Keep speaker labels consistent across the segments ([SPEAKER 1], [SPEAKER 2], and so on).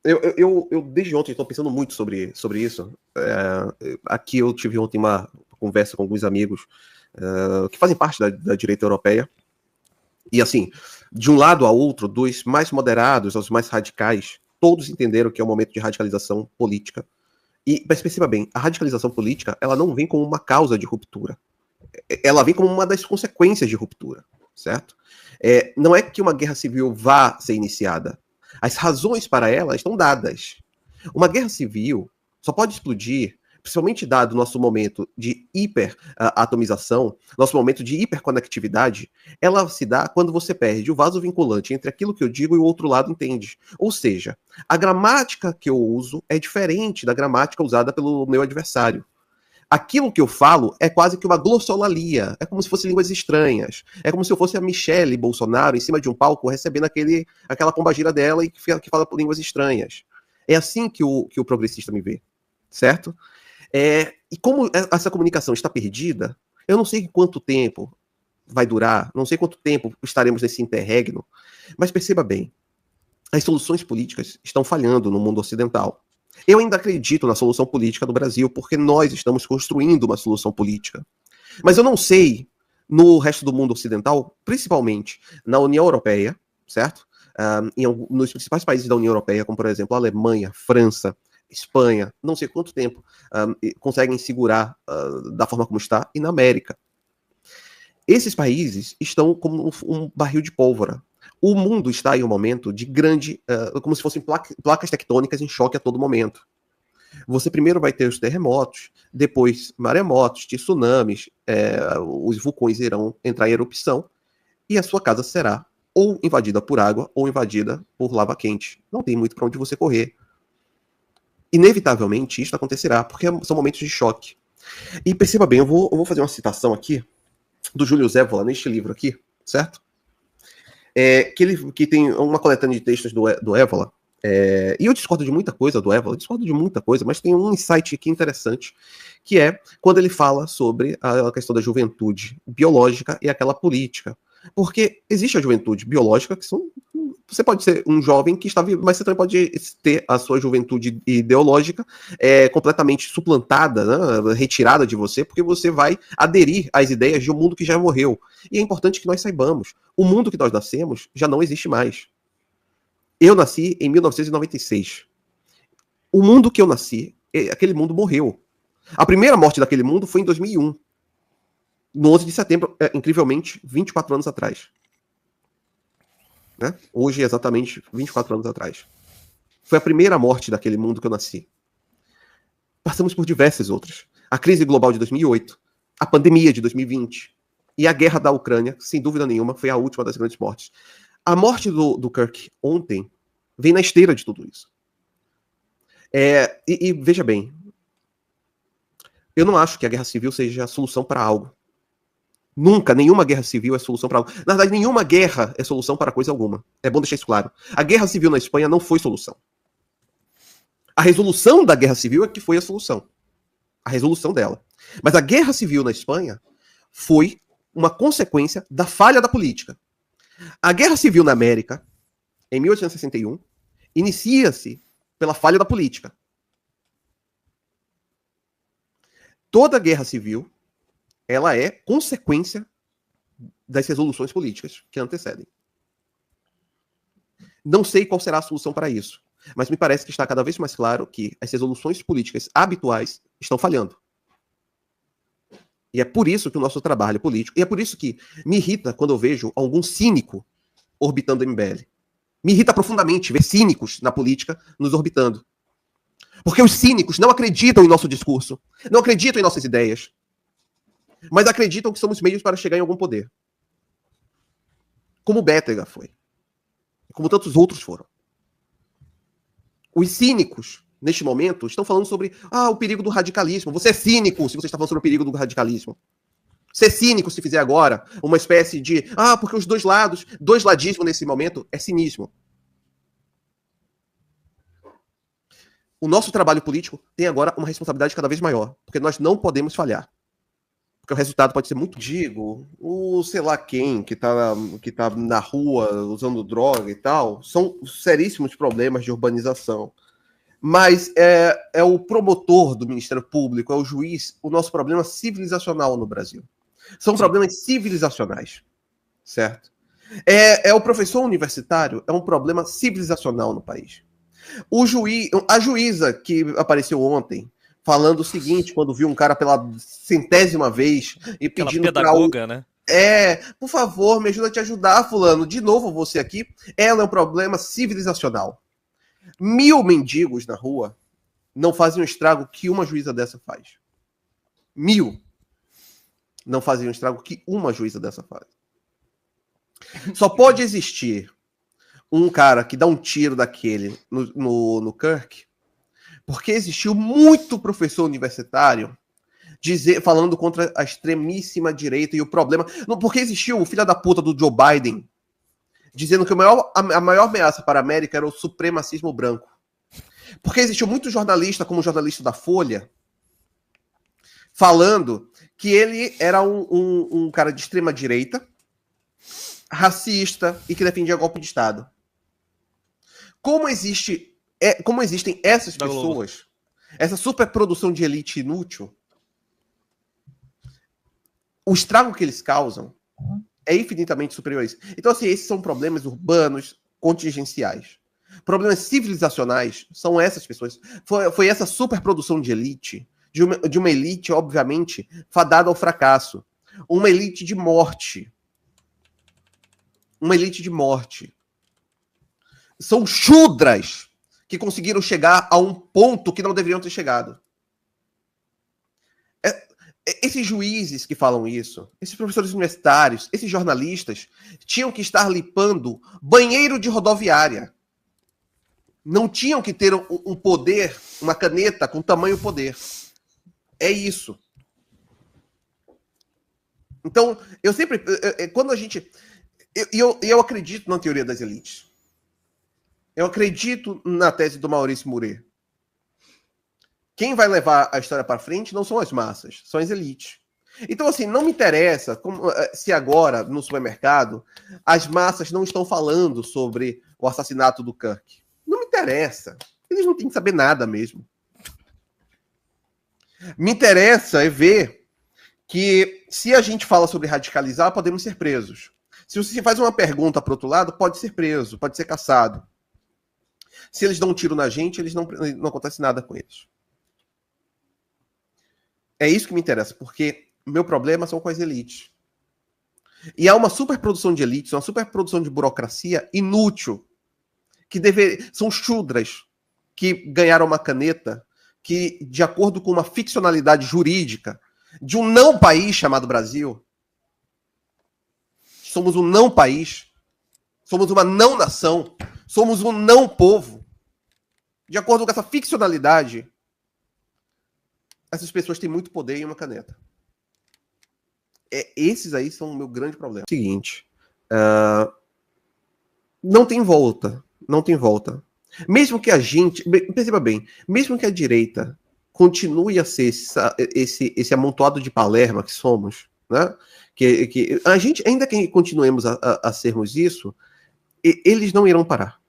[SPEAKER 1] Eu desde ontem estou pensando muito sobre isso. Aqui eu tive ontem uma conversa com alguns amigos que fazem parte da direita europeia. E assim, de um lado a outro, dos mais moderados aos mais radicais, todos entenderam que é um momento de radicalização política. Mas perceba bem, a radicalização política, ela não vem como uma causa de ruptura. Ela vem como uma das consequências de ruptura, certo? Não é que uma guerra civil vá ser iniciada. As razões para ela estão dadas. Uma guerra civil só pode explodir, principalmente dado o nosso momento de hiperatomização, nosso momento de hiperconectividade, ela se dá quando você perde o vaso vinculante entre aquilo que eu digo e o outro lado entende. Ou seja, a gramática que eu uso é diferente da gramática usada pelo meu adversário. Aquilo que eu falo é quase que uma glossolalia. É como se fossem línguas estranhas. É como se eu fosse a Michelle Bolsonaro em cima de um palco recebendo aquela pombagira dela e que fala por línguas estranhas. É assim que o progressista me vê, certo? E como essa comunicação está perdida, eu não sei quanto tempo vai durar, não sei quanto tempo estaremos nesse interregno, mas perceba bem, as soluções políticas estão falhando no mundo ocidental. Eu ainda acredito na solução política do Brasil, porque nós estamos construindo uma solução política. Mas eu não sei no resto do mundo ocidental, principalmente na União Europeia, certo? Nos principais países da União Europeia, como por exemplo a Alemanha, França, Espanha, não sei quanto tempo conseguem segurar da forma como está, e na América. Esses países estão como um barril de pólvora. O mundo está em um momento de grande, como se fossem placas tectônicas em choque a todo momento. Você primeiro vai ter os terremotos, depois maremotos, tsunamis, os vulcões irão entrar em erupção, e a sua casa será ou invadida por água ou invadida por lava quente. Não tem muito para onde você correr. Inevitavelmente isso acontecerá, porque são momentos de choque. E perceba bem, eu vou fazer uma citação aqui do Júlio Zévola, neste livro aqui, certo? Que tem uma coletânea de textos do Évola, e eu discordo de muita coisa do Évola, mas tem um insight aqui interessante, que é quando ele fala sobre a questão da juventude biológica e aquela política. Porque existe a juventude biológica, você pode ser um jovem que está vivo, mas você também pode ter a sua juventude ideológica completamente suplantada, né, retirada de você, porque você vai aderir às ideias de um mundo que já morreu. E é importante que nós saibamos, o mundo que nós nascemos já não existe mais. Eu nasci em 1996. O mundo que eu nasci, aquele mundo morreu. A primeira morte daquele mundo foi em 2001. No 11 de setembro, incrivelmente, 24 anos atrás. Né? Hoje, exatamente 24 anos atrás. Foi a primeira morte daquele mundo que eu nasci. Passamos por diversas outras. A crise global de 2008, a pandemia de 2020 e a guerra da Ucrânia, sem dúvida nenhuma, foi a última das grandes mortes. A morte do Kirk ontem vem na esteira de tudo isso. E veja bem, eu não acho que a guerra civil seja a solução para algo. Nunca, nenhuma guerra civil é solução para algo. Na verdade, nenhuma guerra é solução para coisa alguma. É bom deixar isso claro. A guerra civil na Espanha não foi solução. A resolução da guerra civil é que foi a solução. A resolução dela. Mas a guerra civil na Espanha foi uma consequência da falha da política. A guerra civil na América, em 1861, inicia-se pela falha da política. Toda guerra civil, ela é consequência das resoluções políticas que antecedem. Não sei qual será a solução para isso, mas me parece que está cada vez mais claro que as resoluções políticas habituais estão falhando. E é por isso que o nosso trabalho político, e é por isso que me irrita quando eu vejo algum cínico orbitando o MBL. Me irrita profundamente ver cínicos na política nos orbitando. Porque os cínicos não acreditam em nosso discurso, não acreditam em nossas ideias, mas acreditam que somos meios para chegar em algum poder. Como o Bétega foi. Como tantos outros foram. Os cínicos, neste momento, estão falando sobre o perigo do radicalismo. Você é cínico se você está falando sobre o perigo do radicalismo. Ser cínico se fizer agora uma espécie de porque os dois ladismo nesse momento é cinismo. O nosso trabalho político tem agora uma responsabilidade cada vez maior, porque nós não podemos falhar. porque o resultado pode ser muito digo, o sei lá quem que tá na rua usando droga e tal, são seríssimos problemas de urbanização. Mas é o promotor do Ministério Público, é o juiz, o nosso problema civilizacional no Brasil. São problemas civilizacionais, certo? É o professor universitário, é um problema civilizacional no país. A juíza que apareceu ontem, falando o seguinte, quando viu um cara pela 100ª vez e pedindo para
[SPEAKER 2] pedagoga, né?
[SPEAKER 1] Por favor, me ajuda a te ajudar, fulano. De novo você aqui. Ela é um problema civilizacional. 1000 mendigos na rua não fazem o estrago que uma juíza dessa faz. 1000 não fazem o estrago que uma juíza dessa faz. Só pode existir um cara que dá um tiro daquele no Kirk, porque existiu muito professor universitário falando contra a extremíssima direita e o problema... Porque existiu o filho da puta do Joe Biden dizendo que a maior ameaça para a América era o supremacismo branco. Porque existiu muito jornalista, como o jornalista da Folha, falando que ele era um cara de extrema direita, racista e que defendia golpe de Estado. Como existem essas pessoas, essa superprodução de elite inútil, o estrago que eles causam é infinitamente superior a isso. Então, assim, esses são problemas urbanos contingenciais. Problemas civilizacionais são essas pessoas. Foi essa superprodução de elite, de uma elite, obviamente, fadada ao fracasso. Uma elite de morte. Uma elite de morte. São chudras que conseguiram chegar a um ponto que não deveriam ter chegado. Esses juízes que falam isso, esses professores universitários, esses jornalistas, tinham que estar limpando banheiro de rodoviária. Não tinham que ter um poder, uma caneta com tamanho poder. É isso. Então, eu sempre... Quando a gente... Eu acredito na teoria das elites. Eu acredito na tese do Maurício Murê. Quem vai levar a história para frente não são as massas, são as elites. Então, assim, não me interessa se agora, no supermercado, as massas não estão falando sobre o assassinato do Kirk. Não me interessa. Eles não têm que saber nada mesmo. Me interessa é ver que, se a gente fala sobre radicalizar, podemos ser presos. Se você faz uma pergunta para o outro lado, pode ser preso, pode ser caçado. Se eles dão um tiro na gente, não acontece nada com eles. É isso que me interessa, porque meu problema são com as elites. E há uma superprodução de elites, uma superprodução de burocracia inútil, que são chudras que ganharam uma caneta que, de acordo com uma ficcionalidade jurídica de um não país chamado Brasil, somos um não país, somos uma não nação, somos um não povo. De acordo com essa ficcionalidade, essas pessoas têm muito poder em uma caneta. Esses aí são o meu grande problema. Seguinte, não tem volta. Não tem volta. Mesmo que a gente... Perceba bem, mesmo que a direita continue a ser esse amontoado de palerma que somos, né? Que a gente, ainda que continuemos a sermos isso, eles não irão parar.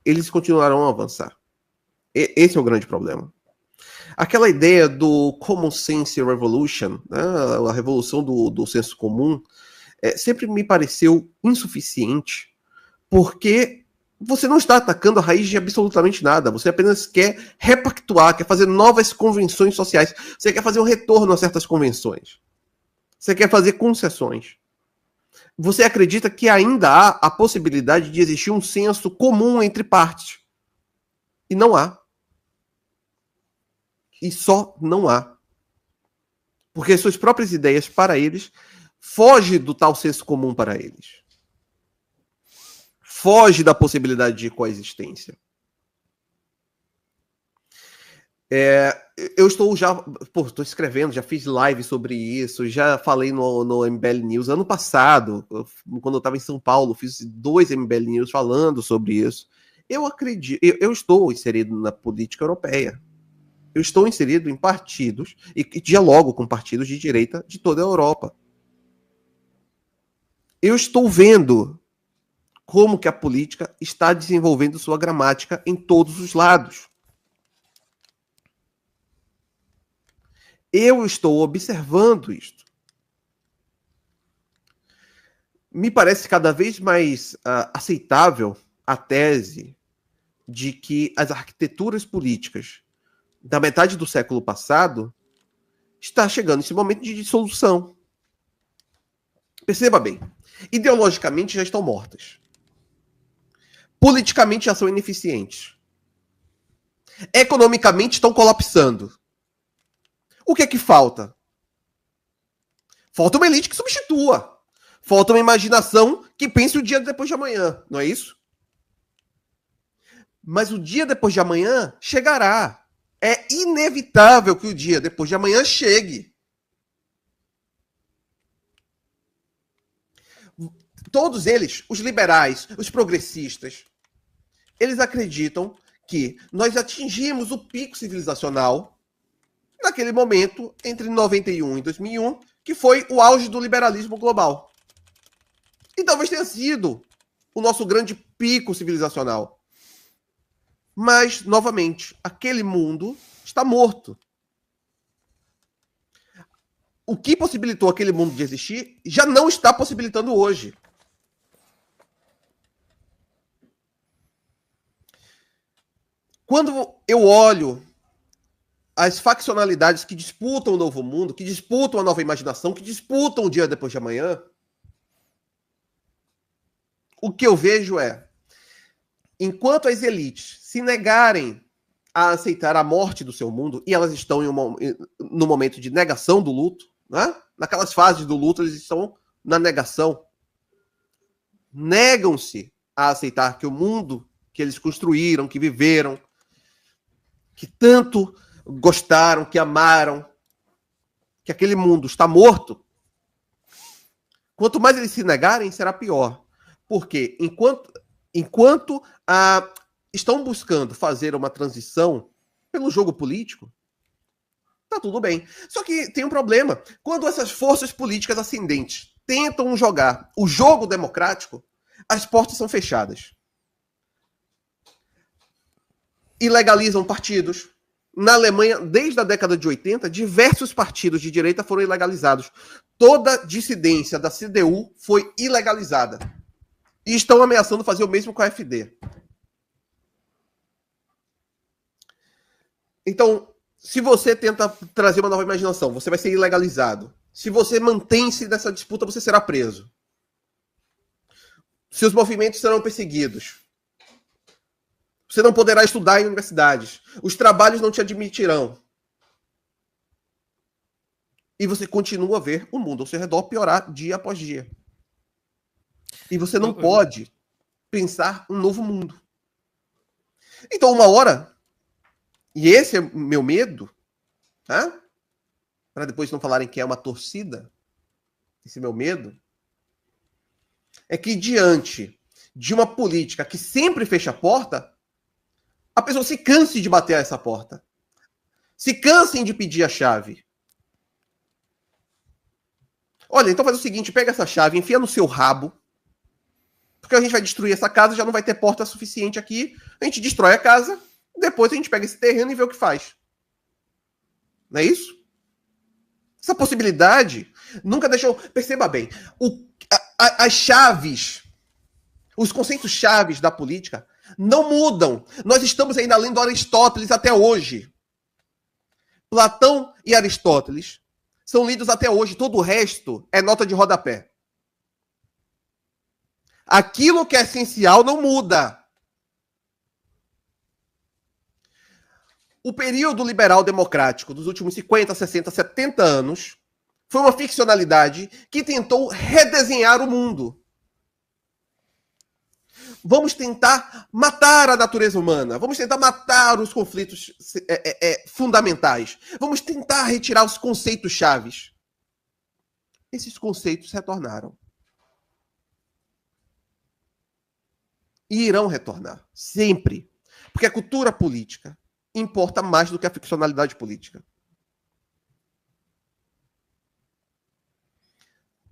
[SPEAKER 1] Eles continuarão a avançar. Esse é o grande problema. Aquela ideia do common sense revolution, né, a revolução do senso comum, sempre me pareceu insuficiente, porque você não está atacando a raiz de absolutamente nada, você apenas quer repactuar, quer fazer novas convenções sociais, você quer fazer um retorno a certas convenções, você quer fazer concessões. Você acredita que ainda há a possibilidade de existir um senso comum entre partes. E não há. E só não há. Porque suas próprias ideias, para eles, fogem do tal senso comum para eles. Foge da possibilidade de coexistência. Eu estou estou escrevendo, já fiz live sobre isso, já falei no MBL News ano passado, quando eu estava em São Paulo, fiz 2 MBL News falando sobre isso. Eu acredito, eu estou inserido na política europeia. Eu estou inserido em partidos e dialogo com partidos de direita de toda a Europa. Eu estou vendo como que a política está desenvolvendo sua gramática em todos os lados. Eu estou observando isto. Me parece cada vez mais aceitável a tese de que as arquiteturas políticas da metade do século passado está chegando esse momento de dissolução. Perceba bem, ideologicamente já estão mortas. Politicamente já são ineficientes. Economicamente estão colapsando. O que é que falta? Falta uma elite que substitua. Falta uma imaginação que pense o dia depois de amanhã, não é isso? Mas o dia depois de amanhã chegará. É inevitável que o dia depois de amanhã chegue. Todos eles, os liberais, os progressistas, eles acreditam que nós atingimos o pico civilizacional naquele momento, entre 91 e 2001, que foi o auge do liberalismo global. E talvez tenha sido o nosso grande pico civilizacional. Mas, novamente, aquele mundo está morto. O que possibilitou aquele mundo de existir já não está possibilitando hoje. Quando eu olho as faccionalidades que disputam o novo mundo, que disputam a nova imaginação, que disputam o dia depois de amanhã, o que eu vejo é, enquanto as elites se negarem a aceitar a morte do seu mundo, e elas estão no momento de negação do luto, né? Naquelas fases do luto, eles estão na negação. Negam-se a aceitar que o mundo que eles construíram, que viveram, que tanto gostaram, que amaram, que aquele mundo está morto. Quanto mais eles se negarem, será pior. Porque enquanto estão buscando fazer uma transição pelo jogo político, tá tudo bem. Só que tem um problema. Quando essas forças políticas ascendentes tentam jogar o jogo democrático, as portas são fechadas. Ilegalizam partidos. Na Alemanha, desde a década de 80, diversos partidos de direita foram ilegalizados. Toda dissidência da CDU foi ilegalizada. E estão ameaçando fazer o mesmo com a AfD. Então, se você tenta trazer uma nova imaginação, você vai ser ilegalizado. Se você mantém-se nessa disputa, você será preso. Seus movimentos serão perseguidos. Você não poderá estudar em universidades. Os trabalhos não te admitirão. E você continua a ver o mundo ao seu redor piorar dia após dia. E você não pode pensar um novo mundo. Então, uma hora, e esse é o meu medo, tá? Para depois não falarem que é uma torcida, esse meu medo, é que diante de uma política que sempre fecha a porta, a pessoa se canse de bater essa porta. Se cansem de pedir a chave. Olha, então faz o seguinte, pega essa chave, enfia no seu rabo, porque a gente vai destruir essa casa, já não vai ter porta suficiente aqui, a gente destrói a casa, depois a gente pega esse terreno e vê o que faz. Não é isso? Essa possibilidade nunca deixou... Perceba bem, as chaves, os conceitos chaves da política não mudam. Nós estamos ainda lendo Aristóteles até hoje. Platão e Aristóteles são lidos até hoje. Todo o resto é nota de rodapé. Aquilo que é essencial não muda. O período liberal democrático dos últimos 50, 60, 70 anos foi uma ficcionalidade que tentou redesenhar o mundo. Vamos tentar matar a natureza humana. Vamos tentar matar os conflitos fundamentais. Vamos tentar retirar os conceitos chaves. Esses conceitos retornaram. E irão retornar. Sempre. Porque a cultura política importa mais do que a ficcionalidade política.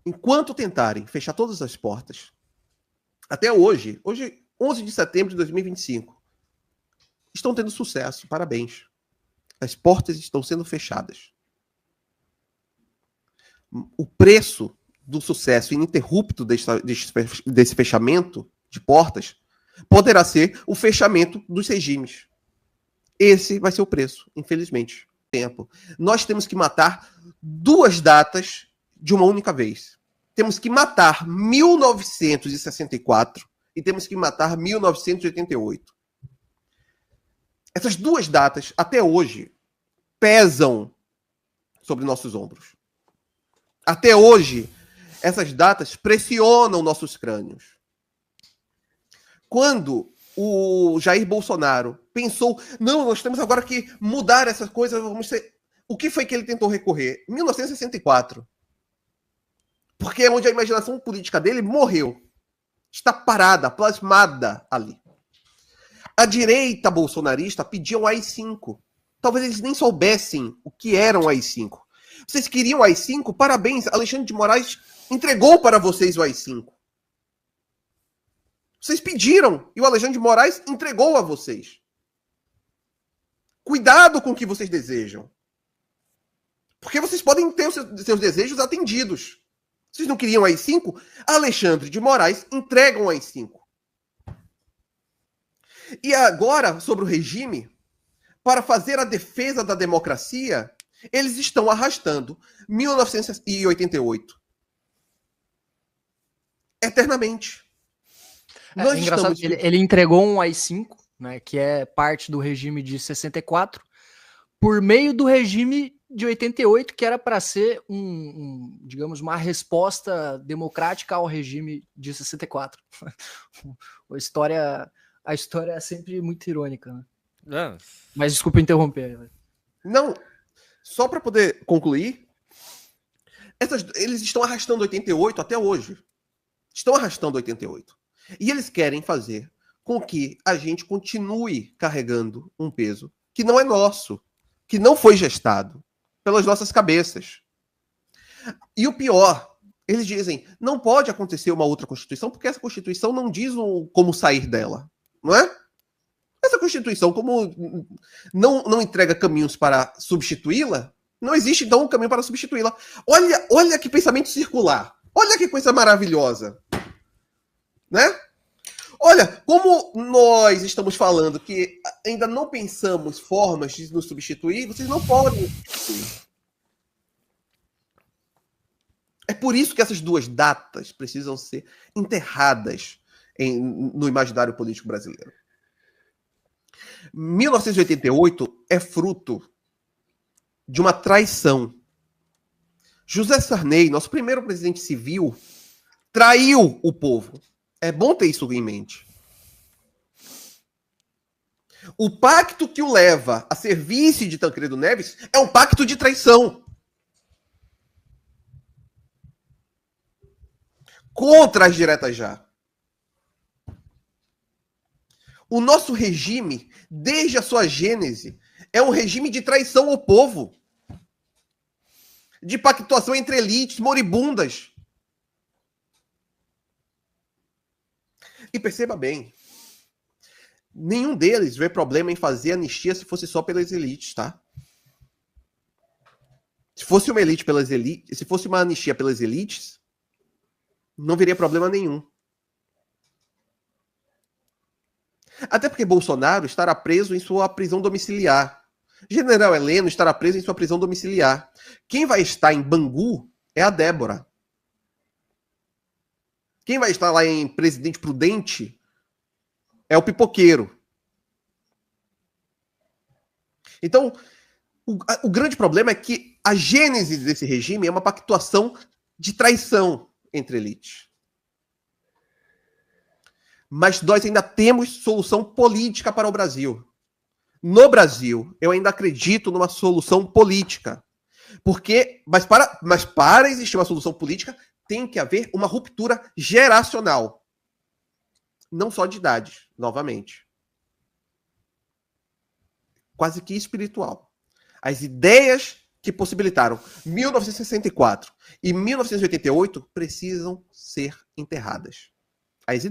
[SPEAKER 1] Enquanto tentarem fechar todas as portas, até hoje, 11 de setembro de 2025, estão tendo sucesso, parabéns. As portas estão sendo fechadas. O preço do sucesso ininterrupto desse fechamento de portas poderá ser o fechamento dos regimes. Esse vai ser o preço, infelizmente. Tempo. Nós temos que matar 2 datas de uma única vez. Temos que matar 1964 e temos que matar 1988. Essas 2 datas, até hoje, pesam sobre nossos ombros. Até hoje, essas datas pressionam nossos crânios. Quando o Jair Bolsonaro pensou, não, nós temos agora que mudar essa coisa, o que foi que ele tentou recorrer? 1964. Porque é onde a imaginação política dele morreu. Está parada, plasmada ali. A direita bolsonarista pedia um AI-5. Talvez eles nem soubessem o que era um AI-5. Vocês queriam o AI-5? Parabéns, Alexandre de Moraes entregou para vocês o AI-5. Vocês pediram e o Alexandre de Moraes entregou a vocês. Cuidado com o que vocês desejam. Porque vocês podem ter os seus desejos atendidos. Vocês não queriam AI-5? Alexandre de Moraes entrega um AI-5. E agora, sobre o regime, para fazer a defesa da democracia, eles estão arrastando 1988. Eternamente.
[SPEAKER 2] É engraçado, ele entregou um AI-5, né, que é parte do regime de 64, por meio do regime de 88, que era para ser digamos, uma resposta democrática ao regime de 64. A história é sempre muito irônica, né? Mas desculpa interromper.
[SPEAKER 1] Não, só para poder concluir, eles estão arrastando 88 até hoje. Estão arrastando 88. E eles querem fazer com que a gente continue carregando um peso que não é nosso, que não foi gestado pelas nossas cabeças. E o pior, eles dizem, não pode acontecer uma outra Constituição, porque essa Constituição não diz como sair dela, não é? Essa Constituição, como não entrega caminhos para substituí-la, não existe, então, um caminho para substituí-la. Olha que pensamento circular. Olha que coisa maravilhosa. Né? Olha, como nós estamos falando que ainda não pensamos formas de nos substituir, vocês não podem nos substituir. É por isso que essas 2 datas precisam ser enterradas no imaginário político brasileiro. 1988 é fruto de uma traição. José Sarney, nosso primeiro presidente civil, traiu o povo. É bom ter isso em mente. O pacto que o leva a ser vice de Tancredo Neves é um pacto de traição. Contra as diretas já. O nosso regime, desde a sua gênese, é um regime de traição ao povo. De pactuação entre elites moribundas. E perceba bem, nenhum deles vê problema em fazer anistia se fosse só pelas elites, tá? Se fosse uma elite pelas elites, se fosse uma anistia pelas elites, não veria problema nenhum. Até porque Bolsonaro estará preso em sua prisão domiciliar. General Heleno estará preso em sua prisão domiciliar. Quem vai estar em Bangu é a Débora. Quem vai estar lá em Presidente Prudente é o pipoqueiro. Então, o grande problema é que a gênese desse regime é uma pactuação de traição entre elites. Mas nós ainda temos solução política para o Brasil. No Brasil, eu ainda acredito numa solução política. Mas para existir uma solução política, tem que haver uma ruptura geracional. Não só de idade, novamente. quase que espiritual. As ideias que possibilitaram 1964 e 1988 precisam ser enterradas. As